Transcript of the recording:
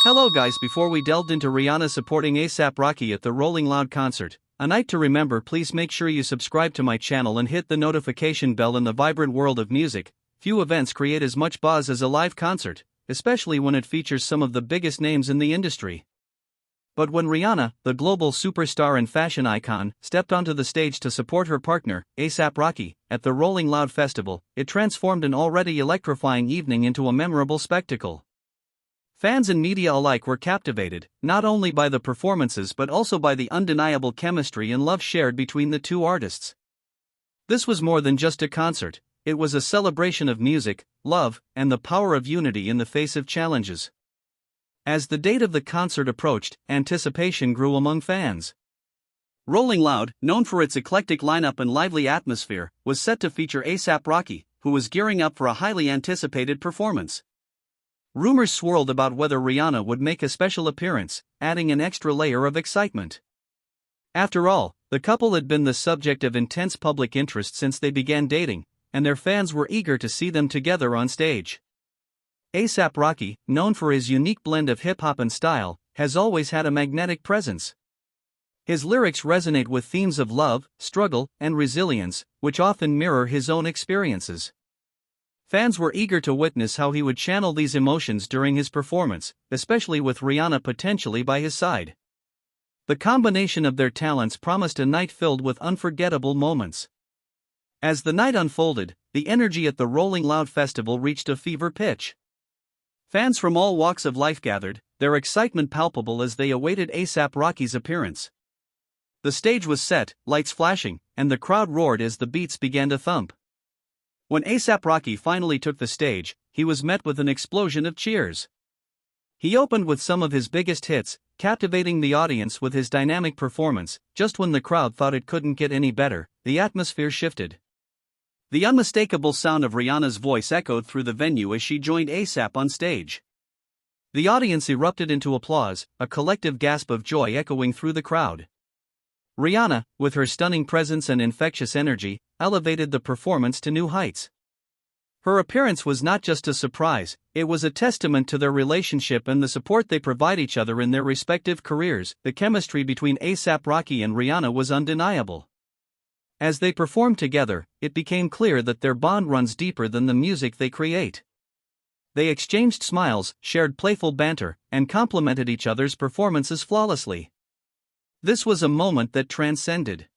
Hello guys, before we delved into Rihanna supporting asaprocky at the Rolling Loud concert, a night to remember, please make sure you subscribe to my channel and hit the notification bell. In the vibrant world of music, few events create as much buzz as a live concert, especially when it features some of the biggest names in the industry. But when Rihanna, the global superstar and fashion icon, stepped onto the stage to support her partner, asaprocky, at the Rolling Loud festival, it transformed an already electrifying evening into a memorable spectacle. Fans and media alike were captivated, not only by the performances but also by the undeniable chemistry and love shared between the two artists. This was more than just a concert, it was a celebration of music, love, and the power of unity in the face of challenges. As the date of the concert approached, anticipation grew among fans. Rolling Loud, known for its eclectic lineup and lively atmosphere, was set to feature asaprocky, who was gearing up for a highly anticipated performance. Rumors swirled about whether Rihanna would make a special appearance, adding an extra layer of excitement. After all, the couple had been the subject of intense public interest since they began dating, and their fans were eager to see them together on stage. Asaprocky, known for his unique blend of hip-hop and style, has always had a magnetic presence. His lyrics resonate with themes of love, struggle, and resilience, which often mirror his own experiences. Fans were eager to witness how he would channel these emotions during his performance, especially with Rihanna potentially by his side. The combination of their talents promised a night filled with unforgettable moments. As the night unfolded, the energy at the Rolling Loud festival reached a fever pitch. Fans from all walks of life gathered, their excitement palpable as they awaited asaprocky's appearance. The stage was set, lights flashing, and the crowd roared as the beats began to thump. When asaprocky finally took the stage, he was met with an explosion of cheers. He opened with some of his biggest hits, captivating the audience with his dynamic performance. Just when the crowd thought it couldn't get any better, the atmosphere shifted. The unmistakable sound of Rihanna's voice echoed through the venue as she joined ASAP on stage. The audience erupted into applause, a collective gasp of joy echoing through the crowd. Rihanna, with her stunning presence and infectious energy, elevated the performance to new heights. Her appearance was not just a surprise, it was a testament to their relationship and the support they provide each other in their respective careers. The chemistry between asaprocky and Rihanna was undeniable. As they performed together, it became clear that their bond runs deeper than the music they create. They exchanged smiles, shared playful banter, and complemented each other's performances flawlessly. This was a moment that transcended